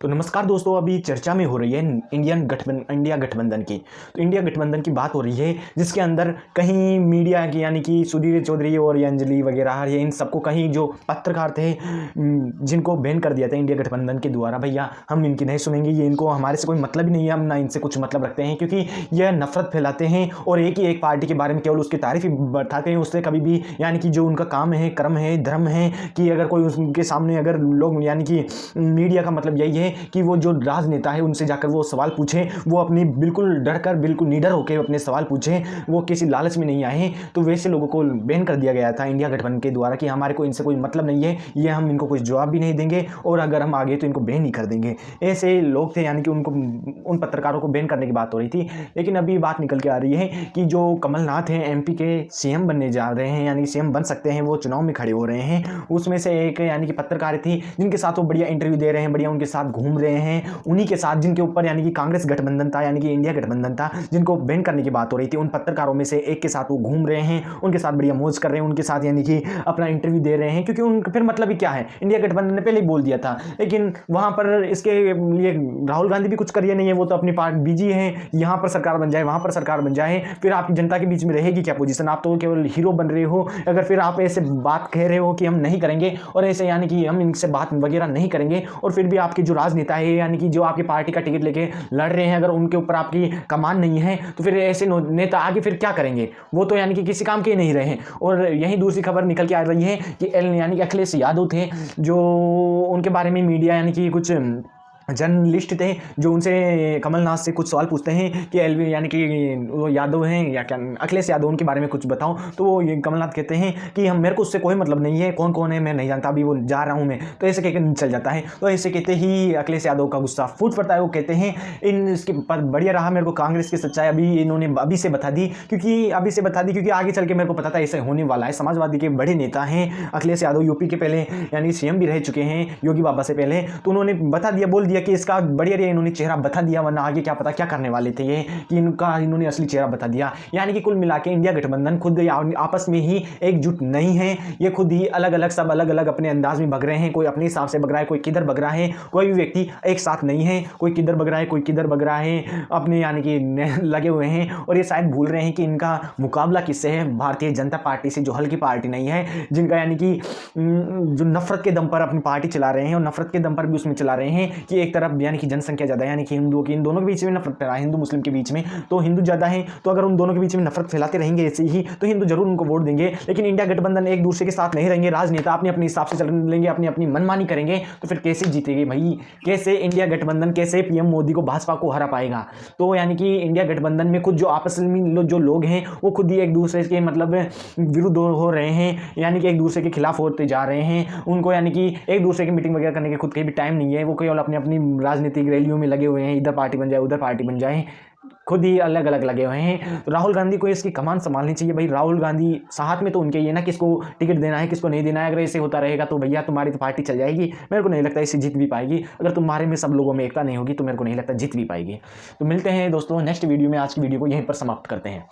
तो नमस्कार दोस्तों, अभी चर्चा में हो रही है इंडिया गठबंधन की। तो इंडिया गठबंधन की बात हो रही है, जिसके अंदर कहीं मीडिया की यानी कि सुधीर चौधरी और ये अंजलि वगैरह ये इन सबको कहीं जो पत्रकार थे जिनको बैन कर दिया था इंडिया गठबंधन के द्वारा, भैया हम इनकी नहीं सुनेंगे, ये इनको हमारे से कोई मतलब ही नहीं है, हम ना इनसे कुछ मतलब रखते हैं, क्योंकि यह नफरत फैलाते हैं और एक ही एक पार्टी के बारे में केवल उसकी तारीफ ही बताते हैं। उससे कभी भी यानी कि जो उनका काम है, कर्म है, धर्म है कि अगर कोई उनके सामने अगर लोग यानी कि मीडिया का मतलब यही है कि वो जो राजनेता है उनसे जाकर वो सवाल पूछें, वो अपनी बिल्कुल डरकर बिल्कुल निडर होकर अपने सवाल पूछें, वो किसी लालच में नहीं आए। तो वैसे लोगों को बैन कर दिया गया था इंडिया गठबंधन के द्वारा कि हमारे को इनसे कोई मतलब नहीं है, ये हम इनको कोई जवाब भी नहीं देंगे और अगर हम आगे तो इनको बैन ही कर देंगे। ऐसे लोग थे, यानी कि उनको उन पत्रकारों को बैन करने की बात हो रही थी। लेकिन अभी बात निकल के आ रही है कि जो कमलनाथ हैं एमपी के सीएम बनने जा रहे हैं, यानी सीएम बन सकते हैं, वो चुनाव में खड़े हो रहे हैं। उसमें से एक यानी कि पत्रकार थी जिनके साथ वो बढ़िया इंटरव्यू दे रहे हैं, बढ़िया उनके साथ घूम रहे हैं, उन्हीं के साथ जिनके ऊपर यानी कि कांग्रेस गठबंधन था, यानी कि इंडिया गठबंधन था, जिनको बैन करने की बात हो रही थी, उन पत्रकारों में से एक के साथ वो घूम रहे हैं, उनके साथ बढ़िया मौज कर रहे हैं, उनके साथ यानी कि अपना इंटरव्यू दे रहे हैं। क्योंकि उनका फिर मतलब ही क्या है, इंडिया गठबंधन ने पहले ही बोल दिया था, लेकिन वहां पर इसके लिए राहुल गांधी भी कुछ करिए नहीं है, वो तो अपनी पार्टी बिजी है, यहां पर सरकार बन जाए, वहां पर सरकार बन जाए, फिर आपकी जनता के बीच में रहेगी क्या पोजीशन? आप तो केवल हीरो बन रहे हो। अगर फिर आप ऐसे बात कह रहे हो कि हम नहीं करेंगे और ऐसे यानी कि हम इनसे बात वगैरह नहीं करेंगे, और फिर भी आपके जो राजनेता है यानी कि जो आपकी पार्टी का टिकट लेके लड़ रहे हैं, अगर उनके ऊपर आपकी कमान नहीं है, तो फिर ऐसे नेता आगे फिर क्या करेंगे? वो तो यानी कि किसी काम के नहीं रहे। और यही दूसरी खबर निकल के आ रही है कि यानी कि अखिलेश यादव थे, जो उनके बारे में मीडिया यानी कि कुछ जर्नलिस्ट थे जो उनसे कमलनाथ से कुछ सवाल पूछते हैं कि एलवी यानी कि वो यादव हैं या क्या अखिलेश यादव, उनके बारे में कुछ बताओ। तो वो ये कमलनाथ कहते हैं कि हम मेरे को उससे कोई मतलब नहीं है, कौन कौन है मैं नहीं जानता, अभी वो जा रहा हूं मैं, तो ऐसे कहकर चल जाता है। तो ऐसे कहते ही अखिलेश यादव का गुस्सा फूट पड़ता है। वो कहते हैं इन इसके बढ़िया रहा, मेरे को कांग्रेस की सच्चाई अभी इन्होंने अभी से बता दी, क्योंकि आगे चल के मेरे को पता था ऐसे होने वाला है। समाजवादी के बड़े नेता हैं अखिलेश यादव, यूपी के पहले यानी सीएम भी रह चुके हैं योगी बाबा से पहले, तो उन्होंने बता दिया, बोल दिया कि इसका बढ़िया इन्होंने चेहरा बता दिया, वरना आगे क्या पता क्या करने वाले थे ये, कि इन्होंने असली चेहरा बता दिया। यानी कि कुल मिला के इंडिया गठबंधन खुद आपस में ही एकजुट नहीं है, ये खुद ही अलग अलग सब अलग अलग अपने अंदाज में भग रहे हैं। कोई अपने हिसाब से भग रहा है, कोई किधर भग रहा है, कोई भी व्यक्ति एक साथ नहीं है, कोई किधर भग रहा है, कोई किधर भग रहा है, अपने यानी कि लगे हुए हैं। और ये शायद भूल रहे हैं कि इनका मुकाबला किससे है, भारतीय जनता पार्टी से, जो हल्की पार्टी नहीं है, जिनका यानी कि जो नफरत के दम पर अपनी पार्टी चला रहे हैं, और नफरत के दम पर भी उसमें चला रहे हैं कि एक तरफ यानी कि जनसंख्या ज़्यादा है, यानी कि हिंदुओं की, इन दोनों के बीच में नफरत फैला, हिंदू मुस्लिम के बीच में तो हिंदू ज़्यादा है, तो अगर उन दोनों के बीच में नफरत फैलाते रहेंगे ऐसे ही, तो हिंदू जरूर उनको वोट देंगे। लेकिन इंडिया गठबंधन एक दूसरे के साथ नहीं रहेंगे, राजनेता अपने अपने हिसाब से चल लेंगे, अपनी अपनी मनमानी करेंगे, तो फिर कैसे जीतेंगे भाई? कैसे इंडिया गठबंधन, कैसे पीएम मोदी को, भाजपा को हरा पाएगा? तो यानी कि इंडिया गठबंधन में खुद जो आपस में जो लोग हैं वो खुद ही एक दूसरे के मतलब विरुद्ध हो रहे हैं, यानी कि एक दूसरे के खिलाफ होते जा रहे हैं। उनको यानी कि एक दूसरे की मीटिंग वगैरह करने के खुद के भी टाइम नहीं है, वो केवल अपनी अपनी राजनीतिक रैलियों में लगे हुए हैं, इधर पार्टी बन जाए उधर पार्टी बन जाए, खुद ही अलग अलग लगे हुए हैं। तो राहुल गांधी को इसकी कमान संभालनी चाहिए भाई। राहुल गांधी साथ में तो उनके ये ना किसको टिकट देना है किसको नहीं देना है, अगर ऐसे होता रहेगा तो भैया तुम्हारी तो पार्टी चल जाएगी, मेरे को नहीं लगता इसे जीत भी पाएगी। अगर तुम्हारे में सब लोगों में एकता नहीं होगी तो मेरे को नहीं लगता जीत भी पाएगी। तो मिलते हैं दोस्तों नेक्स्ट वीडियो में, आज की वीडियो को यहीं पर समाप्त करते हैं।